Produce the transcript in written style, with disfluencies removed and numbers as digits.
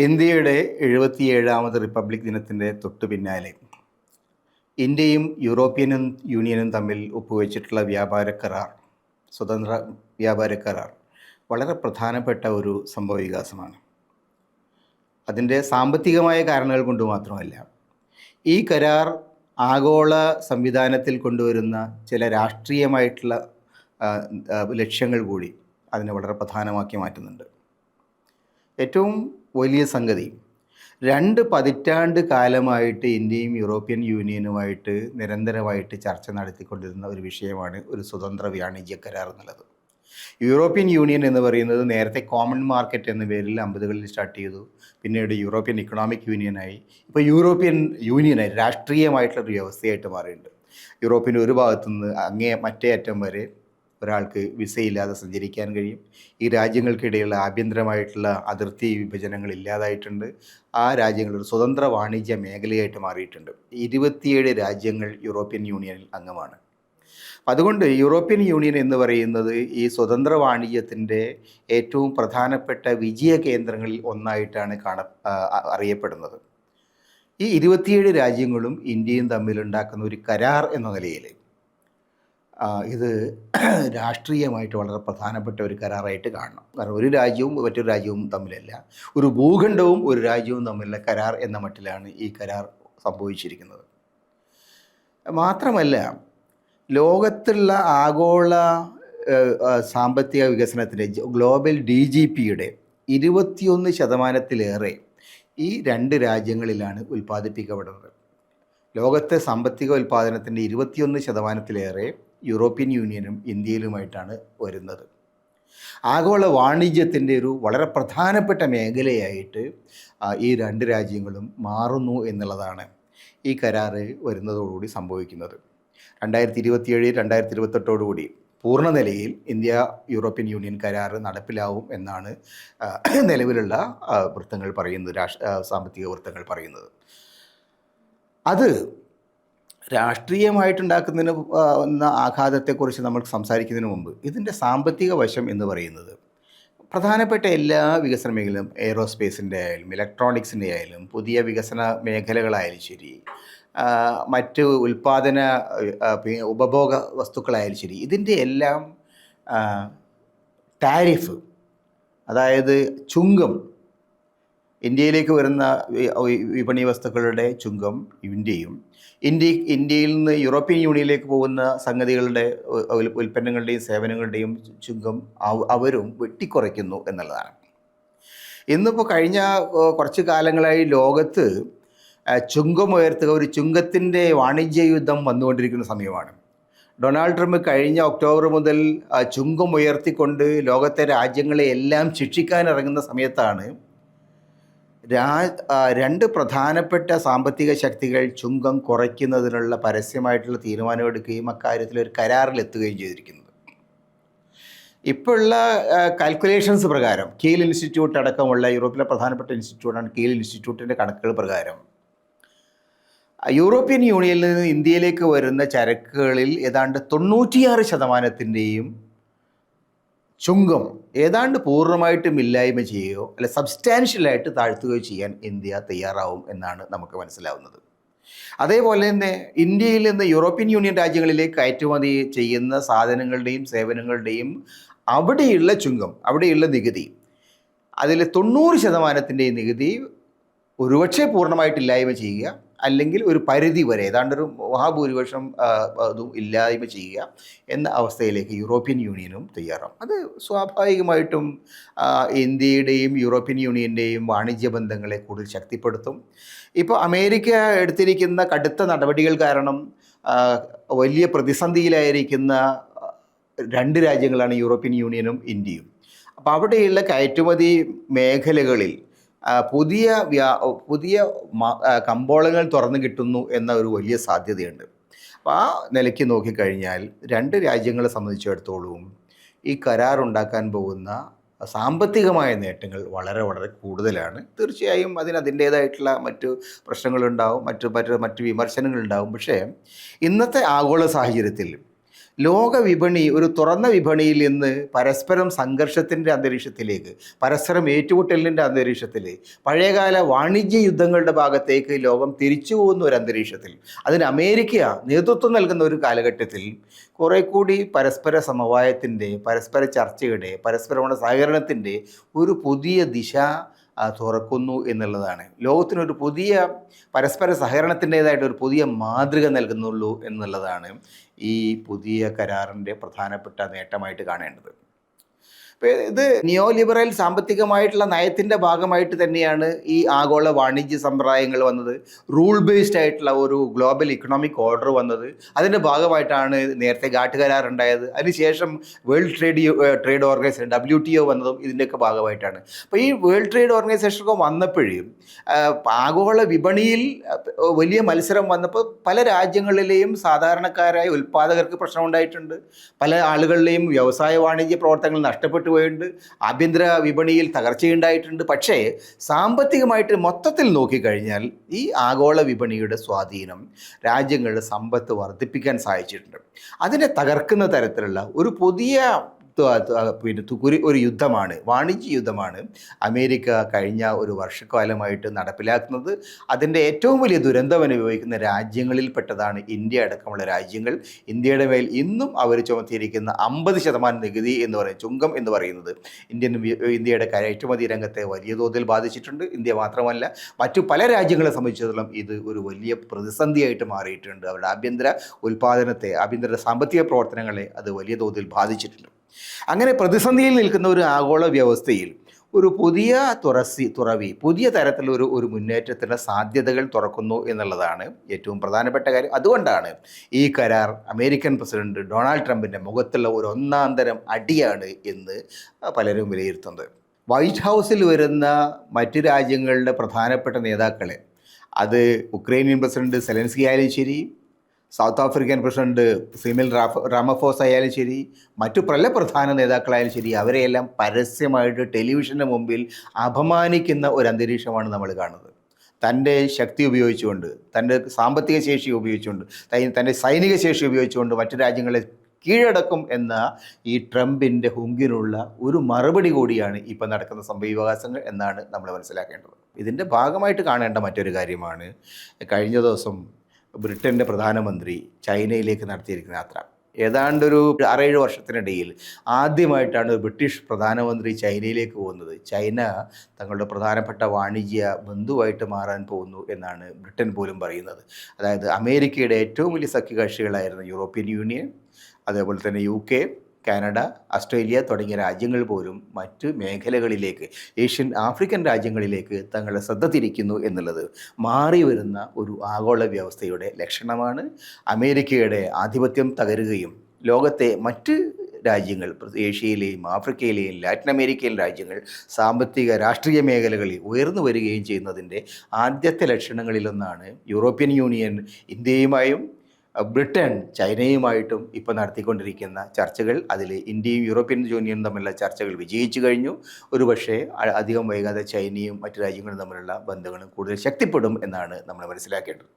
ഇന്ത്യയുടെ 77ാമത് റിപ്പബ്ലിക് ദിനത്തിൻ്റെ തൊട്ടു പിന്നാലെ ഇന്ത്യയും യൂറോപ്യൻ യൂണിയനും തമ്മിൽ ഒപ്പുവെച്ചിട്ടുള്ള വ്യാപാര കരാർ, സ്വതന്ത്ര വ്യാപാര കരാർ വളരെ പ്രധാനപ്പെട്ട ഒരു സംഭവവികാസമാണ്. അതിൻ്റെ സാമ്പത്തികമായ കാരണങ്ങൾ കൊണ്ട് മാത്രമല്ല, ഈ കരാർ ആഗോള സംവിധാനത്തിൽ കൊണ്ടുവരുന്ന ചില രാഷ്ട്രീയമായിട്ടുള്ള ലക്ഷ്യങ്ങൾ കൂടി അതിനെ വളരെ പ്രധാനമാക്കി മാറ്റുന്നുണ്ട്. ഏറ്റവും വലിയ സംഗതി, 2 പതിറ്റാണ്ട് കാലമായിട്ട് ഇന്ത്യയും യൂറോപ്യൻ യൂണിയനുമായിട്ട് നിരന്തരമായിട്ട് ചർച്ച നടത്തിക്കൊണ്ടിരുന്ന ഒരു വിഷയമാണ് ഒരു സ്വതന്ത്ര വാണിജ്യ കരാർ എന്നുള്ളത്. യൂറോപ്യൻ യൂണിയൻ എന്ന് പറയുന്നത് നേരത്തെ കോമൺ മാർക്കറ്റ് എന്ന പേരിൽ 50കളിൽ സ്റ്റാർട്ട് ചെയ്തു. പിന്നീട് യൂറോപ്യൻ ഇക്കണോമിക് യൂണിയനായി, ഇപ്പോൾ യൂറോപ്യൻ യൂണിയനായി രാഷ്ട്രീയമായിട്ടുള്ളൊരു വ്യവസ്ഥയായിട്ട് മാറിയിട്ടുണ്ട്. യൂറോപ്പിൻ്റെ ഒരു ഭാഗത്തുനിന്ന് മറ്റേ അറ്റം വരെ ഒരാൾക്ക് വിസയില്ലാതെ സഞ്ചരിക്കാൻ കഴിയും. ഈ രാജ്യങ്ങൾക്കിടയിലുള്ള ആഭ്യന്തരമായിട്ടുള്ള അതിർത്തി വിഭജനങ്ങൾ ഇല്ലാതായിട്ടുണ്ട്. ആ രാജ്യങ്ങൾ ഒരു സ്വതന്ത്ര വാണിജ്യ മേഖലയായിട്ട് മാറിയിട്ടുണ്ട്. 27 രാജ്യങ്ങൾ യൂറോപ്യൻ യൂണിയനിൽ അംഗമാണ്. അതുകൊണ്ട് യൂറോപ്യൻ യൂണിയൻ എന്ന് പറയുന്നത് ഈ സ്വതന്ത്ര വാണിജ്യത്തിൻ്റെ ഏറ്റവും പ്രധാനപ്പെട്ട വിജയ കേന്ദ്രങ്ങളിൽ ഒന്നായിട്ടാണ് അറിയപ്പെടുന്നത്. ഈ 27 രാജ്യങ്ങളും ഇന്ത്യയും തമ്മിലുണ്ടാക്കുന്ന ഒരു കരാർ എന്ന നിലയിൽ ഇത് രാഷ്ട്രീയമായിട്ട് വളരെ പ്രധാനപ്പെട്ട ഒരു കരാറായിട്ട് കാണണം. കാരണം ഒരു രാജ്യവും മറ്റൊരു രാജ്യവും തമ്മിലല്ല, ഒരു ഭൂഖണ്ഡവും ഒരു രാജ്യവും തമ്മിലുള്ള കരാർ എന്ന മട്ടിലാണ് ഈ കരാർ സംഭവിച്ചിരിക്കുന്നത്. മാത്രമല്ല, ലോകത്തുള്ള ആഗോള സാമ്പത്തിക വികസനത്തിൻ്റെ ഗ്ലോബൽ DGPയുടെ 21% ഈ 2 രാജ്യങ്ങളിലാണ് ഉൽപ്പാദിപ്പിക്കപ്പെടുന്നത്. ലോകത്തെ സാമ്പത്തിക ഉൽപ്പാദനത്തിൻ്റെ 21% യൂറോപ്യൻ യൂണിയനും ഇന്ത്യയിലുമായിട്ടാണ് വരുന്നത്. ആഗോള വാണിജ്യത്തിൻ്റെ ഒരു വളരെ പ്രധാനപ്പെട്ട മേഖലയായിട്ട് ഈ 2 രാജ്യങ്ങളും മാറുന്നു എന്നുള്ളതാണ് ഈ കരാർ വരുന്നതോടുകൂടി സംഭവിക്കുന്നത്. 2027-2028 പൂർണ്ണ നിലയിൽ ഇന്ത്യ യൂറോപ്യൻ യൂണിയൻ കരാർ നടപ്പിലാവും എന്നാണ് നിലവിലുള്ള വൃത്തങ്ങൾ പറയുന്നത്, സാമ്പത്തിക വൃത്തങ്ങൾ പറയുന്നത്. അത് രാഷ്ട്രീയമായിട്ടുണ്ടാക്കുന്നതിന് ആഘാതത്തെക്കുറിച്ച് നമ്മൾ സംസാരിക്കുന്നതിന് മുമ്പ് ഇതിൻ്റെ സാമ്പത്തിക വശം എന്ന് പറയുന്നത് പ്രധാനപ്പെട്ട എല്ലാ വികസന മേഖലയും, എയ്റോസ്പേസിൻ്റെ ആയാലും ഇലക്ട്രോണിക്സിൻ്റെ ആയാലും പുതിയ വികസന മേഖലകളായാലും ശരി, മറ്റ് ഉൽപ്പാദന ഉപഭോഗ വസ്തുക്കളായാലും ശരി, ഇതിൻ്റെ എല്ലാം ടാരിഫ്, അതായത് ചുങ്കം, ഇന്ത്യയിലേക്ക് വരുന്ന വിപണി വസ്തുക്കളുടെ ചുങ്കം ഇന്ത്യയിൽ നിന്ന് യൂറോപ്യൻ യൂണിയനിലേക്ക് പോകുന്ന സംഗതികളുടെ ഉൽപ്പന്നങ്ങളുടെയും സേവനങ്ങളുടെയും ചുങ്കം അവരും വെട്ടിക്കുറയ്ക്കുന്നു എന്നുള്ളതാണ്. ഇന്നിപ്പോൾ കഴിഞ്ഞ കുറച്ച് കാലങ്ങളായി ലോകത്ത് ചുങ്കം ഉയർത്തുക, ഒരു ചുങ്കത്തിൻ്റെ വാണിജ്യ യുദ്ധം വന്നുകൊണ്ടിരിക്കുന്ന സമയമാണ്. ഡൊണാൾഡ് ട്രംപ് കഴിഞ്ഞ ഒക്ടോബർ മുതൽ ചുങ്കം ഉയർത്തിക്കൊണ്ട് ലോകത്തെ രാജ്യങ്ങളെ എല്ലാം ശിക്ഷിക്കാൻ ഇറങ്ങുന്ന സമയത്താണ് 2 പ്രധാനപ്പെട്ട സാമ്പത്തിക ശക്തികൾ ചുങ്കം കുറയ്ക്കുന്നതിനുള്ള പരസ്യമായിട്ടുള്ള തീരുമാനമെടുക്കുകയും അക്കാര്യത്തിൽ ഒരു കരാറിലെത്തുകയും ചെയ്തിരിക്കുന്നത്. ഇപ്പോഴുള്ള കാൽക്കുലേഷൻസ് പ്രകാരം, കീൽ ഇൻസ്റ്റിറ്റ്യൂട്ട് അടക്കമുള്ള യൂറോപ്പിലെ പ്രധാനപ്പെട്ട ഇൻസ്റ്റിറ്റ്യൂട്ടാണ് കീൽ ഇൻസ്റ്റിറ്റ്യൂട്ടിൻ്റെ കണക്കുകൾ പ്രകാരം യൂറോപ്യൻ യൂണിയനിൽ നിന്ന് ഇന്ത്യയിലേക്ക് വരുന്ന ചരക്കുകളിൽ ഏതാണ്ട് 96%-ൻ്റെയും ചുങ്കം ഏതാണ്ട് പൂർണ്ണമായിട്ടും ഇല്ലായ്മ ചെയ്യുകയോ അല്ല സബ്സ്റ്റാൻഷ്യലായിട്ട് താഴ്ത്തുകയോ ചെയ്യാൻ ഇന്ത്യ തയ്യാറാവും എന്നാണ് നമുക്ക് മനസ്സിലാവുന്നത്. അതേപോലെ തന്നെ ഇന്ത്യയിൽ നിന്ന് യൂറോപ്യൻ യൂണിയൻ രാജ്യങ്ങളിലേക്ക് കയറ്റുമതി ചെയ്യുന്ന സാധനങ്ങളുടെയും സേവനങ്ങളുടെയും അവിടെയുള്ള ചുങ്കം, അവിടെയുള്ള നികുതി, അതിൽ 90%-ൻ്റെയും നികുതി ഒരുപക്ഷെ പൂർണ്ണമായിട്ട് ഇല്ലായ്മ ചെയ്യുക, അല്ലെങ്കിൽ ഒരു പരിധി വരെ ഏതാണ്ടൊരു മഹാഭൂരിപക്ഷം അതും ഇല്ലായ്മ ചെയ്യുക എന്ന അവസ്ഥയിലേക്ക് യൂറോപ്യൻ യൂണിയനും തയ്യാറാവും. അത് സ്വാഭാവികമായിട്ടും ഇന്ത്യയുടെയും യൂറോപ്യൻ യൂണിയൻ്റെയും വാണിജ്യ ബന്ധങ്ങളെ കൂടുതൽ ശക്തിപ്പെടുത്തും. ഇപ്പോൾ അമേരിക്ക എടുത്തിരിക്കുന്ന കടുത്ത നടപടികൾ കാരണം വലിയ പ്രതിസന്ധിയിലായിരിക്കുന്ന 2 രാജ്യങ്ങളാണ് യൂറോപ്യൻ യൂണിയനും ഇന്ത്യയും. അപ്പോൾ അവിടെയുള്ള കയറ്റുമതി മേഖലകളിൽ പുതിയ കമ്പോളങ്ങൾ തുറന്നു കിട്ടുന്നു എന്ന ഒരു വലിയ സാധ്യതയുണ്ട്. അപ്പോൾ ആ നിലയ്ക്ക് നോക്കിക്കഴിഞ്ഞാൽ 2 രാജ്യങ്ങളെ സംബന്ധിച്ചിടത്തോളം ഈ കരാർ ഉണ്ടാക്കാൻ പോകുന്ന സാമ്പത്തികമായ നേട്ടങ്ങൾ വളരെ വളരെ കൂടുതലാണ്. തീർച്ചയായും അതിൻ്റേതായിട്ടുള്ള മറ്റു പ്രശ്നങ്ങളുണ്ടാവും, മറ്റു വിമർശനങ്ങളുണ്ടാവും. പക്ഷേ ഇന്നത്തെ ആഗോള സാഹചര്യത്തിൽ ലോക വിപണി ഒരു തുറന്ന വിപണിയിൽ നിന്ന് പരസ്പരം സംഘർഷത്തിൻ്റെ അന്തരീക്ഷത്തിലേക്ക്, പരസ്പരം ഏറ്റുമുട്ടലിൻ്റെ അന്തരീക്ഷത്തിൽ, പഴയകാല വാണിജ്യ യുദ്ധങ്ങളുടെ ഭാഗത്തേക്ക് ലോകം തിരിച്ചു പോകുന്ന ഒരു അന്തരീക്ഷത്തിൽ, അതിന് അമേരിക്ക നേതൃത്വം നൽകുന്ന ഒരു കാലഘട്ടത്തിൽ കുറേ കൂടി പരസ്പര സമവായത്തിൻ്റെ, പരസ്പര ചർച്ചയുടെ, പരസ്പരമുള്ള സഹകരണത്തിൻ്റെ ഒരു പുതിയ ദിശ തുറക്കുന്നു എന്നുള്ളതാണ്. ലോകത്തിനൊരു പുതിയ പരസ്പര സഹകരണത്തിൻ്റേതായിട്ട് ഒരു പുതിയ മാതൃക നൽകുന്നുള്ളൂ എന്നുള്ളതാണ് ഈ പുതിയ കരാറിൻ്റെ പ്രധാനപ്പെട്ട നേട്ടമായിട്ട് കാണേണ്ടത്. ഇപ്പോൾ ഇത് നിയോ ലിബറൽ സാമ്പത്തികമായിട്ടുള്ള നയത്തിൻ്റെ ഭാഗമായിട്ട് തന്നെയാണ് ഈ ആഗോള വാണിജ്യ സമ്പ്രദായങ്ങൾ വന്നത്. റൂൾ ബേസ്ഡ് ആയിട്ടുള്ള ഒരു ഗ്ലോബൽ ഇക്കണോമിക് ഓർഡർ വന്നത്. അതിൻ്റെ ഭാഗമായിട്ടാണ് നേരത്തെ ഗാട്ട് കരാർ ഉണ്ടായത്. അതിനുശേഷം വേൾഡ് ട്രേഡ് ഓർഗനൈസേഷൻ WTO വന്നതും ഇതിൻ്റെയൊക്കെ ഭാഗമായിട്ടാണ്. അപ്പോൾ ഈ വേൾഡ് ട്രേഡ് ഓർഗനൈസേഷനൊക്കെ വന്നപ്പോഴും ആഗോള വിപണിയിൽ വലിയ മത്സരം വന്നപ്പോൾ പല രാജ്യങ്ങളിലെയും സാധാരണക്കാരായ ഉൽപ്പാദകർക്ക് പ്രശ്നമുണ്ടായിട്ടുണ്ട്. പല ആളുകളിലെയും വ്യവസായ വാണിജ്യ പ്രവർത്തനങ്ങൾ നഷ്ടപ്പെട്ടു പോയിട്ടുണ്ട്. ആഭ്യന്തര വിപണിയിൽ തകർച്ചയുണ്ടായിട്ടുണ്ട്. പക്ഷേ സാമ്പത്തികമായിട്ട് മൊത്തത്തിൽ നോക്കിക്കഴിഞ്ഞാൽ ഈ ആഗോള വിപണിയുടെ സ്വാധീനം രാജ്യങ്ങളുടെ സമ്പത്ത് വർദ്ധിപ്പിക്കാൻ സഹായിച്ചിട്ടുണ്ട്. അതിനെ തകർക്കുന്ന തരത്തിലുള്ള ഒരു പുതിയ ഒരു യുദ്ധമാണ്, വാണിജ്യ യുദ്ധമാണ് അമേരിക്ക കഴിഞ്ഞ ഒരു വർഷക്കാലമായിട്ട് നടപ്പിലാക്കുന്നത്. അതിൻ്റെ ഏറ്റവും വലിയ ദുരന്തം അനുഭവിക്കുന്ന രാജ്യങ്ങളിൽപ്പെട്ടതാണ് ഇന്ത്യ അടക്കമുള്ള രാജ്യങ്ങൾ. ഇന്ത്യയുടെ മേൽ ഇന്നും അവർ ചുമത്തിയിരിക്കുന്ന 50% നികുതി എന്ന് പറയുന്നത്, ചുങ്കം എന്ന് പറയുന്നത് ഇന്ത്യയുടെ കയറ്റുമതി രംഗത്തെ വലിയ തോതിൽ ബാധിച്ചിട്ടുണ്ട്. ഇന്ത്യ മാത്രമല്ല, മറ്റു പല രാജ്യങ്ങളെ സംബന്ധിച്ചിടത്തോളം ഇത് ഒരു വലിയ പ്രതിസന്ധിയായിട്ട് മാറിയിട്ടുണ്ട്. അവരുടെ ആഭ്യന്തര ഉൽപ്പാദനത്തെ, ആഭ്യന്തര സാമ്പത്തിക പ്രവർത്തനങ്ങളെ അത് വലിയ തോതിൽ ബാധിച്ചിട്ടുണ്ട്. അങ്ങനെ പ്രതിസന്ധിയിൽ നിൽക്കുന്ന ഒരു ആഗോള വ്യവസ്ഥയിൽ ഒരു പുതിയ പുതിയ തരത്തിലൊരു മുന്നേറ്റത്തിൻ്റെ സാധ്യതകൾ തുറക്കുന്നു എന്നുള്ളതാണ് ഏറ്റവും പ്രധാനപ്പെട്ട കാര്യം. അതുകൊണ്ടാണ് ഈ കരാർ അമേരിക്കൻ പ്രസിഡന്റ് ഡൊണാൾഡ് ട്രംപിൻ്റെ മുഖത്തുള്ള ഒരു ഒന്നാന്തരം അടിയാണ് എന്ന് പലരും വിലയിരുത്തുന്നത്. വൈറ്റ് ഹൗസിൽ വരുന്ന മറ്റ് രാജ്യങ്ങളുടെ പ്രധാനപ്പെട്ട നേതാക്കളെ, അത് ഉക്രൈനിയൻ പ്രസിഡന്റ് സെലൻസ്കി ആയാലും ശരി, south African president Cyril Ramaphosa ആയാലും ശരി, മറ്റു പല പ്രധാന നേതാക്കളായാലും ശരി, അവരെയെല്ലാം പരസ്യമായിട്ട് ടെലിവിഷന് മുമ്പിൽ അപമാനിക്കുന്ന ഒരു അന്തരീക്ഷമാണ് നമ്മൾ കാണുന്നത്. തൻ്റെ ശക്തി ഉപയോഗിച്ചുകൊണ്ട്, തൻ്റെ സാമ്പത്തിക ശേഷി ഉപയോഗിച്ചുകൊണ്ട്, തൻ്റെ സൈനിക ശേഷി ഉപയോഗിച്ചുകൊണ്ട് മറ്റു രാജ്യങ്ങളെ കീഴടക്കും എന്ന ഈ ട്രംപിൻ്റെ ഹുങ്കിനുള്ള ഒരു മറുപടി കൂടിയാണ് ഇപ്പം നടക്കുന്ന സംഭവവികാസങ്ങൾ എന്നാണ് നമ്മൾ മനസ്സിലാക്കേണ്ടത്. ഇതിൻ്റെ ഭാഗമായിട്ട് കാണേണ്ട മറ്റൊരു കാര്യമാണ് കഴിഞ്ഞ ദിവസം ബ്രിട്ടൻ്റെ പ്രധാനമന്ത്രി ചൈനയിലേക്ക് നടത്തിയിരിക്കുന്ന യാത്ര. ഏതാണ്ടൊരു 6-7 വർഷത്തിനിടയിൽ ആദ്യമായിട്ടാണ് ബ്രിട്ടീഷ് പ്രധാനമന്ത്രി ചൈനയിലേക്ക് പോകുന്നത്. ചൈന തങ്ങളുടെ പ്രധാനപ്പെട്ട വാണിജ്യ ബന്ധുവായിട്ട് മാറാൻ പോകുന്നു എന്നാണ് ബ്രിട്ടൻ പോലും പറയുന്നത്. അതായത് അമേരിക്കയുടെ ഏറ്റവും വലിയ സഖ്യകക്ഷികളായിരുന്ന യൂറോപ്യൻ യൂണിയൻ, അതേപോലെ തന്നെ UK, കാനഡ, ഓസ്ട്രേലിയ തുടങ്ങിയ രാജ്യങ്ങൾ പോലും മറ്റ് മേഖലകളിലേക്ക്, ഏഷ്യൻ ആഫ്രിക്കൻ രാജ്യങ്ങളിലേക്ക് തങ്ങളുടെ ശ്രദ്ധ തിരിക്കുന്നു എന്നുള്ളത് മാറി വരുന്ന ഒരു ആഗോള വ്യവസ്ഥയുടെ ലക്ഷണമാണ്. അമേരിക്കയുടെ ആധിപത്യം തകരുകയും ലോകത്തെ മറ്റ് രാജ്യങ്ങൾ, ഏഷ്യയിലെയും ആഫ്രിക്കയിലെയും ലാറ്റിൻ അമേരിക്കയിലെ രാജ്യങ്ങൾ സാമ്പത്തിക രാഷ്ട്രീയ മേഖലകളിൽ ഉയർന്നു വരികയും ചെയ്യുന്നതിൻ്റെ ആദ്യത്തെ ലക്ഷണങ്ങളിലൊന്നാണ് യൂറോപ്യൻ യൂണിയൻ ഇന്ത്യയുമായും ബ്രിട്ടൻ ചൈനയുമായിട്ടും ഇപ്പോൾ നടത്തിക്കൊണ്ടിരിക്കുന്ന ചർച്ചകൾ. അതിൽ ഇന്ത്യയും യൂറോപ്യൻ യൂണിയനും തമ്മിലുള്ള ചർച്ചകൾ വിജയിച്ചു കഴിഞ്ഞു. ഒരുപക്ഷെ അധികം വൈകാതെ ചൈനയും മറ്റു രാജ്യങ്ങളും തമ്മിലുള്ള ബന്ധങ്ങളും കൂടുതൽ ശക്തിപ്പെടും എന്നാണ് നമ്മൾ മനസ്സിലാക്കേണ്ടത്.